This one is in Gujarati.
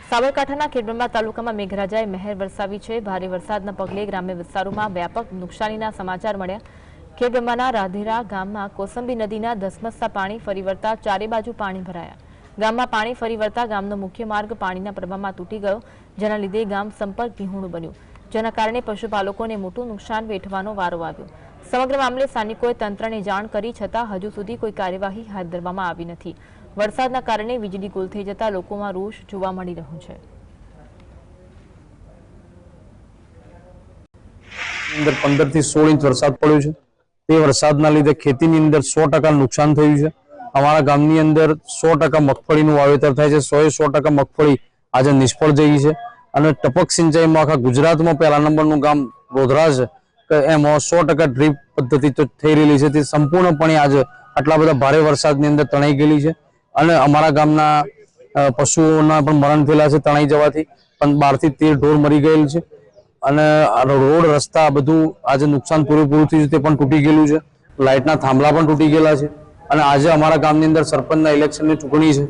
સાબરકાંઠાના ખેડબ્રહ્મા તાલુકામાં મેઘરાજાએ મહેર વરસાવી છે। ભારે વરસાદના પગલે ગ્રામ્ય વિસ્તારોમાં વ્યાપક નુકસાનીના સમાચાર મળ્યા। ખેડબ્રહ્માના રાધેરા ગામમાં કોસંબી નદીના ધસમસતા પાણી ફરી વળતા ચારે બાજુ પાણી ભરાયા। ગામમાં પાણી ફરી વળતા ગામનો મુખ્ય માર્ગ પાણીના પ્રવાહમાં તૂટી ગયો, જેના લીધે ગામ સંપર્ક વિહોણું બન્યું, જેના કારણે પશુપાલકોને મોટું નુકસાન વેઠવાનો વારો આવ્યો। સમગ્ર મામલે સ્થાનિકોએ તંત્રને જાણ કરી છતાં હજુ સુધી કોઈ કાર્યવાહી હાથ ધરવામાં આવી નથી। વરસાદના કારણે વીજળી ગુલ થઈ જતા લોકોમાં રોષ જોવા મળી રહ્યો છે। અંદર 15 થી 16 ઇંચ વરસાદ પડ્યો છે। તે વરસાદના લીધે ખેતીની અંદર 100% નુકસાન થયું છે। અમારા ગામની અંદર 100% મગફળીનું વાવેતર થાય છે। 100% મગફળી આજે નિષ્ફળ જઈ છે અને ટપક સિંચાઈમાં આખા ગુજરાતમાં પહેલા નંબરનું ગામ ગોધરા છે કે એમાં 100% ડ્રીપ પદ્ધતિ તો થઈ રહેલી છે, તે સંપૂર્ણપણે આજે આટલા બધા ભારે વરસાદની અંદર તણાઈ ગયેલી છે અને અમારા ગામના પશુઓના પણ મરણ થયેલા છે તણાઈ જવાથી, પણ 12 થી 13 ઢોર મરી ગયેલ છે અને રોડ રસ્તા બધું આજે નુકસાન પૂરેપૂરું થયું છે, તે પણ તૂટી ગયેલું છે। લાઇટના થાંભલા પણ તૂટી ગયેલા છે અને આજે અમારા ગામની અંદર સરપંચના ઇલેક્શનની ચૂંટણી છે।